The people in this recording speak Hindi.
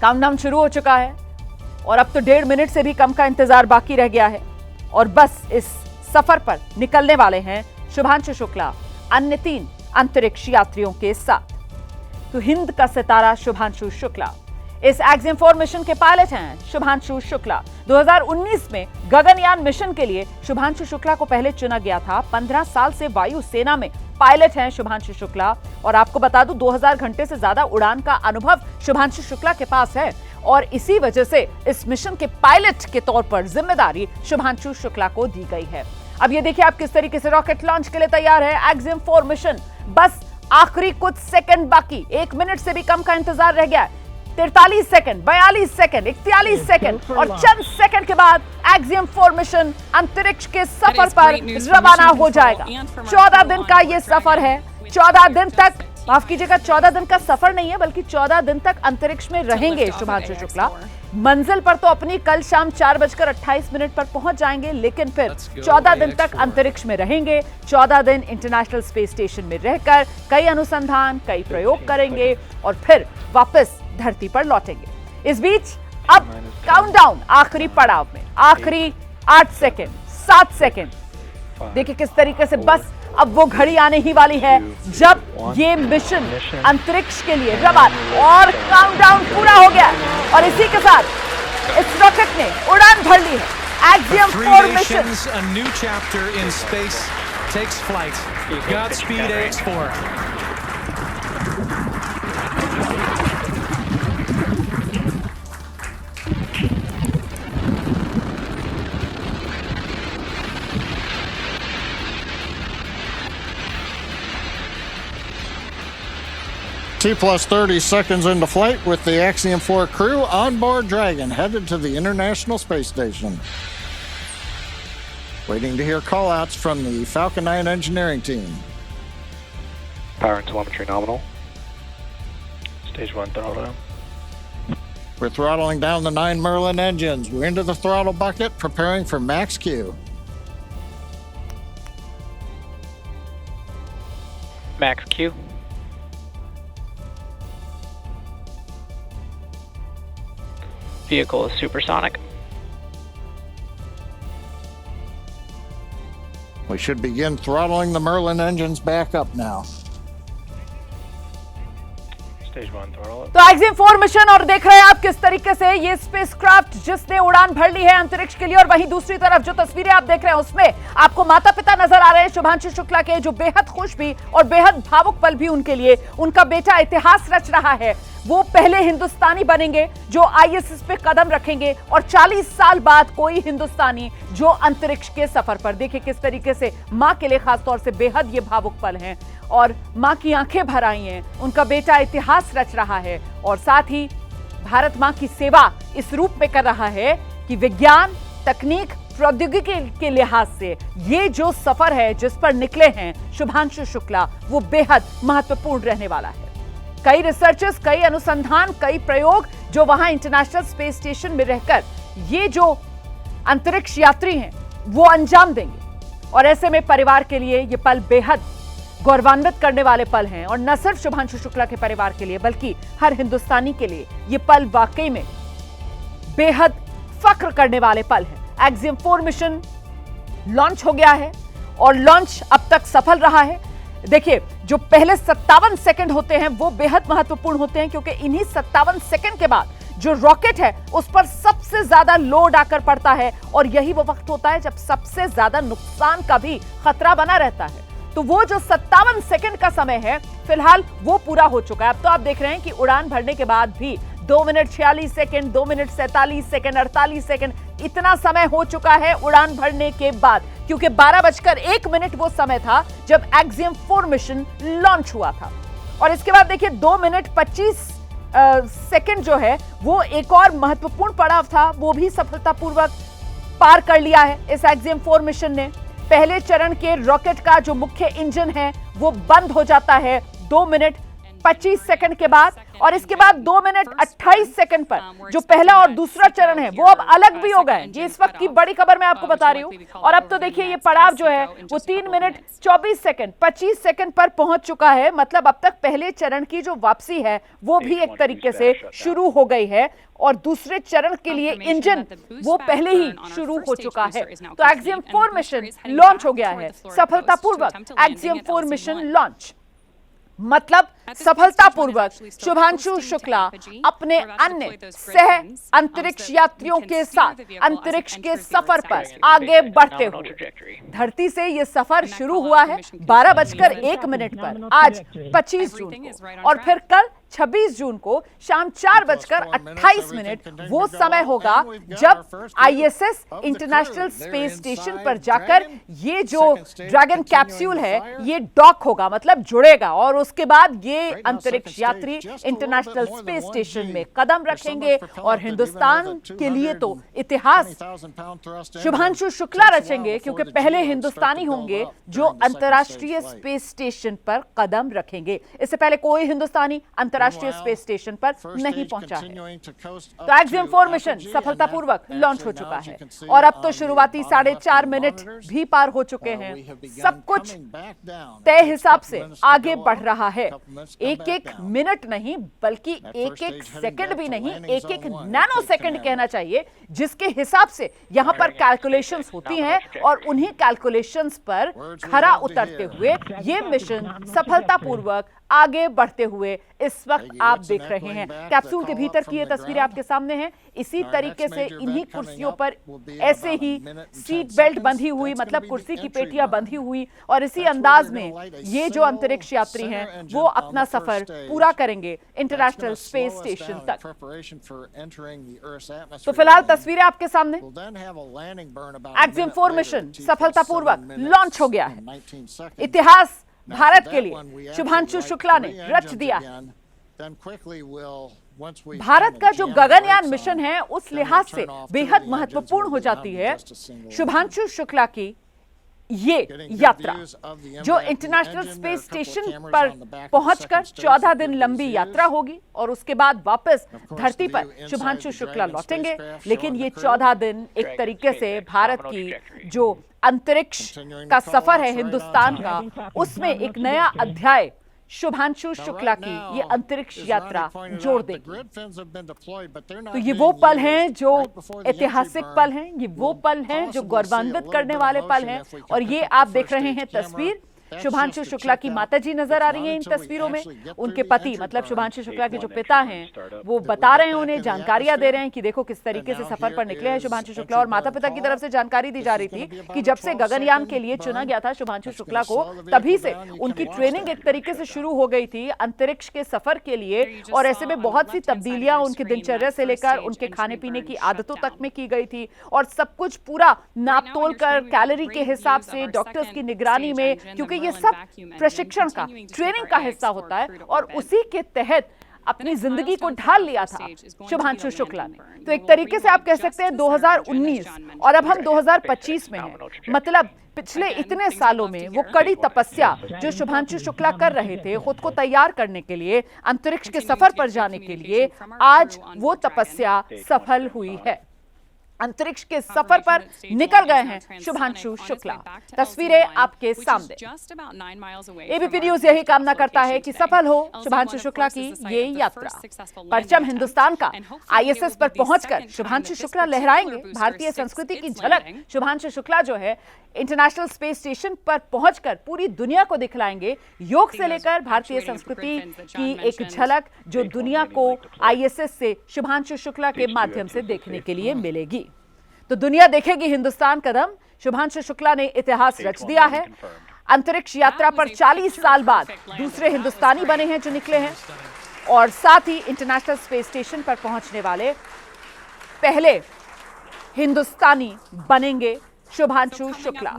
काउंटडाउन शुरू हो चुका है और अब तो 1.5 मिनट से भी कम का इंतजार बाकी रह गया है और बस इस सफर पर निकलने वाले हैं शुभांशु शुक्ला अन्य 3 अंतरिक्ष यात्रियों के साथ। तो हिंद का सितारा शुभांशु शुक्ला इस एक्सियम 4 मिशन के पायलट हैं। शुभांशु शुक्ला 2019 में गगनयान मिशन के लिए शुभांशु शुक्ला को पहले चुना गया था। 15 साल से वायु सेना में पायलट हैं शुभांशु शुक्ला और आपको बता दूं 2000 घंटे से ज्यादा उड़ान का अनुभव शुभांशु शुक्ला के पास है और इसी वजह से इस मिशन के पायलट के तौर पर जिम्मेदारी शुभांशु शुक्ला को दी गई है। अब ये देखिए आप किस तरीके से रॉकेट लॉन्च के लिए तैयार है। एक्सियम 4 मिशन बस आखिरी कुछ सेकंड बाकी, 1 मिनट से भी कम का इंतजार रह गया है। 43 सेकंड, 42 सेकंड, 41 सेकंड और चंद सेकंड के बाद एक्सियम 4 मिशन अंतरिक्ष के सफर पर रवाना हो जाएगा। 14 दिन का ये सफर है। 14 दिन तक, माफ कीजिएगा, 14 दिन का सफर नहीं है बल्कि 14 दिन तक अंतरिक्ष में रहेंगे शुभांशु शुक्ला। मंजिल पर तो अपनी कल शाम 4:28 पर पहुंच जाएंगे, लेकिन फिर 14 दिन तक अंतरिक्ष में रहेंगे। 14 दिन इंटरनेशनल स्पेस स्टेशन में रहकर कई अनुसंधान, कई प्रयोग करेंगे और फिर वापस धरती पर लौटेंगे। इस बीच अब काउंटडाउन आखिरी पड़ाव में, आखिरी 8 सेकंड, 7 सेकंड। देखिए किस तरीके से बस अब वो घड़ी आने ही वाली है जब ये मिशन अंतरिक्ष के लिए रवाना और काउंटडाउन पूरा हो गया और इसी के साथ इस रॉकेट ने उड़ान भर ली है। Axiom 4 mission a new chapter in space takes flight. Godspeed AX4. T+30 seconds into flight with the Axiom 4 crew on board Dragon, headed to the International Space Station. Waiting to hear call-outs from the Falcon 9 engineering team. Power and telemetry nominal. Stage 1 throttle. We're throttling down the 9 Merlin engines. We're into the throttle bucket, preparing for max Q. Max Q. Vehicle is supersonic. We should begin throttling the Merlin engines back up now. Stage 1 throttle. तो एक्सियम 4 मिशन और देख रहे हैं आप किस तरीके से ये स्पेसक्राफ्ट जिसने उड़ान भर ली है अंतरिक्ष के लिए और वहीं दूसरी तरफ जो तस्वीरें आप देख रहे हैं उसमें आपको माता पिता नजर आ रहे हैं शुभांशु शुक्ला के, जो बेहद खुश भी और बेहद भावुक पल भी उनके लिए। उनका बेटा इतिहास रच रहा है। वो पहले हिंदुस्तानी बनेंगे जो आईएसएस पे कदम रखेंगे और 40 साल बाद कोई हिंदुस्तानी जो अंतरिक्ष के सफर पर। देखिए किस तरीके से मां के लिए खासतौर से बेहद ये भावुक पल हैं और मां की आंखें भर आई हैं। उनका बेटा इतिहास रच रहा है और साथ ही भारत मां की सेवा इस रूप में कर रहा है कि विज्ञान, तकनीक, प्रौद्योगिकी के लिहाज से ये जो सफर है जिस पर निकले हैं शुभांशु शुक्ला, वो बेहद महत्वपूर्ण रहने वाला है। कई रिसर्चर्स, कई अनुसंधान, कई प्रयोग जो वहां इंटरनेशनल स्पेस स्टेशन में रहकर ये जो अंतरिक्ष यात्री हैं वो अंजाम देंगे और ऐसे में परिवार के लिए ये पल बेहद गौरवान्वित करने वाले पल हैं और न सिर्फ शुभांशु शुक्ला के परिवार के लिए बल्कि हर हिंदुस्तानी के लिए ये पल वाकई में बेहद फख्र करने वाले पल हैं। एक्सियम 4 मिशन लॉन्च हो गया है और लॉन्च अब तक सफल रहा है। देखिए जो पहले 57 सेकंड होते हैं वो बेहद महत्वपूर्ण होते हैं क्योंकि इन्हीं 57 सेकंड के बाद जो रॉकेट है उस पर सबसे ज्यादा लोड आकर पड़ता है और यही वो वक्त होता है जब सबसे ज्यादा नुकसान का भी खतरा बना रहता है। तो वो जो 57 सेकंड का समय है फिलहाल वो पूरा हो चुका है। अब तो आप देख रहे हैं कि उड़ान भरने के बाद भी 2 minute 46 second, 2 minute 47 second, 48 second, इतना समय हो चुका है उड़ान भरने के बाद, क्योंकि 12:01 वो समय था जब एक्सियम 4 मिशन लॉन्च हुआ था। और इसके बाद देखिए 2 मिनट 25 सेकंड जो है वो एक और महत्वपूर्ण पड़ाव था, वो भी सफलतापूर्वक पार कर लिया है इस एक्सियम 4 मिशन ने। पहले चरण के रॉकेट का जो मुख्य इंजन है वो बंद हो जाता है 2 मिनट 25 सेकंड के बाद, और इसके बाद 2 मिनट 28 सेकंड पर जो पहला और दूसरा चरण है वो अब अलग भी हो गए। ये इस वक्त की बड़ी खबर मैं आपको बता रही हूं। और अब तो देखिए ये पड़ाव जो है वो 3 मिनट 24 सेकंड 25 सेकंड पर पहुंच चुका है। मतलब अब तक पहले चरण की जो वापसी है वो भी एक तरीके से शुरू हो गई है, और दूसरे चरण के लिए इंजन वो पहले ही शुरू हो चुका है। तो एक्सियम 4 मिशन लॉन्च हो गया है सफलतापूर्वक। एक्सियम 4 मिशन लॉन्च मतलब सफलतापूर्वक शुभांशु शुक्ला अपने अन्य सह अंतरिक्ष यात्रियों के साथ अंतरिक्ष के सफर पर आगे बढ़ते हुए। धरती से यह सफर शुरू हुआ है 12:01 पर आज 25 जून को, और फिर कल 26 जून को शाम 4:28 वो समय होगा जब आईएसएस इंटरनेशनल स्पेस स्टेशन पर जाकर ये जो ड्रैगन कैप्सूल है ये डॉक होगा, मतलब जुड़ेगा, और उसके बाद ये अंतरिक्ष यात्री इंटरनेशनल स्पेस स्टेशन में कदम रखेंगे। और हिंदुस्तान के लिए तो इतिहास शुभांशु शुक्ला रचेंगे, क्योंकि पहले हिंदुस्तानी होंगे जो अंतर्राष्ट्रीय स्पेस स्टेशन पर कदम रखेंगे। इससे पहले कोई हिंदुस्तानी अंतर्राष्ट्रीय स्पेस स्टेशन पर नहीं पहुंचा है। तो एक्सियम 4 मिशन सफलतापूर्वक लॉन्च हो चुका है, और अब तो शुरुआती 4.5 मिनट भी पार हो चुके हैं। सब कुछ तय हिसाब से आगे बढ़ रहा है। एक एक मिनट नहीं बल्कि एक एक सेकंड भी नहीं, एक एक नैनो सेकंड कहना चाहिए, जिसके हिसाब से यहां पर कैलकुलेशंस होती हैं, और उन्हीं कैलकुलेशंस पर खरा उतरते हुए ये मिशन सफलतापूर्वक आगे बढ़ते हुए इस वक्त आप देख रहे हैं। कैप्सूल के भीतर की ये तस्वीरें आपके सामने हैं। इसी तरीके से इन्हीं कुर्सियों पर ऐसे ही सीट बेल्ट बंधी हुई, मतलब कुर्सी की पेटियां बंधी हुई, और इसी अंदाज में ये जो अंतरिक्ष यात्री हैं वो अपना सफर पूरा करेंगे इंटरनेशनल स्पेस स्टेशन तक। तो फिलहाल तस्वीरें आपके सामने। एक्सियम 4 मिशन सफलतापूर्वक लॉन्च हो गया है। इतिहास भारत के लिए शुभांशु शुक्ला ने रच दिया है। भारत का जो गगनयान मिशन है उस लिहाज से बेहद महत्वपूर्ण हो जाती है शुभांशु शुक्ला की ये यात्रा, जो इंटरनेशनल स्पेस स्टेशन पर पहुंचकर 14 दिन लंबी यात्रा होगी, और उसके बाद वापस धरती पर शुभांशु शुक्ला लौटेंगे। लेकिन ये 14 दिन एक तरीके से भारत की जो अंतरिक्ष का सफर है हिंदुस्तान का, उसमें एक नया अध्याय शुभांशु शुक्ला की ये अंतरिक्ष यात्रा जोड़ देगी। तो ये वो पल हैं जो ऐतिहासिक पल हैं, ये वो पल हैं जो गौरवान्वित करने वाले पल हैं। और ये आप देख रहे हैं तस्वीर, शुभांशु शुक्ला की माताजी नजर आ रही हैं इन तस्वीरों में। उनके पति मतलब शुभांशु शुक्ला के जो पिता हैं वो बता रहे हैं, उन्हें जानकारियां दे रहे हैं कि देखो किस तरीके से सफर पर निकले हैं शुभांशु शुक्ला। और माता पिता की तरफ से जानकारी दी जा रही थी कि जब से गगनयान के लिए चुना गया था शुभांशु शुक्ला को, तभी से उनकी ट्रेनिंग एक तरीके से शुरू हो गई थी अंतरिक्ष के सफर के लिए। और ऐसे में बहुत सी तब्दीलियां उनकी दिनचर्या से लेकर उनके खाने पीने की आदतों तक में की गई थी, और सब कुछ पूरा नाप तोल कर कैलोरी के हिसाब से डॉक्टर्स की निगरानी में, क्योंकि ये सब प्रशिक्षण का ट्रेनिंग का हिस्सा होता है, और उसी के तहत अपनी जिंदगी को ढाल लिया था शुभांशु शुक्ला ने। तो एक तरीके से आप कह सकते हैं 2019 और अब हम 2025 में हैं। मतलब पिछले इतने सालों में वो कड़ी तपस्या जो शुभांशु शुक्ला कर रहे थे खुद को तैयार करने के लिए, अंतरिक्ष के सफर पर जाने के लिए, आज वो तपस्या सफल हुई है। अंतरिक्ष के सफर पर निकल गए हैं शुभांशु शुक्ला। तस्वीरें आपके सामने। एबीपी न्यूज यही कामना करता है कि सफल हो शुभांशु शुक्ला की ये यात्रा। परचम हिंदुस्तान का आईएसएस पर पहुंचकर शुभांशु शुक्ला लहराएंगे। भारतीय संस्कृति की झलक शुभांशु शुक्ला जो है इंटरनेशनल स्पेस स्टेशन पर पहुंचकर पूरी दुनिया को दिखलाएंगे। योग से लेकर भारतीय संस्कृति की एक झलक जो दुनिया को आईएसएस से शुभांशु शुक्ला के माध्यम से देखने के लिए मिलेगी। तो दुनिया देखेगी हिंदुस्तान कदम। शुभांशु शुक्ला ने इतिहास रच दिया है। अंतरिक्ष यात्रा पर 40 साल बाद दूसरे हिंदुस्तानी बने हैं जो निकले हैं, और साथ ही इंटरनेशनल स्पेस स्टेशन पर पहुंचने वाले पहले हिंदुस्तानी बनेंगे शुभांशु शुक्ला।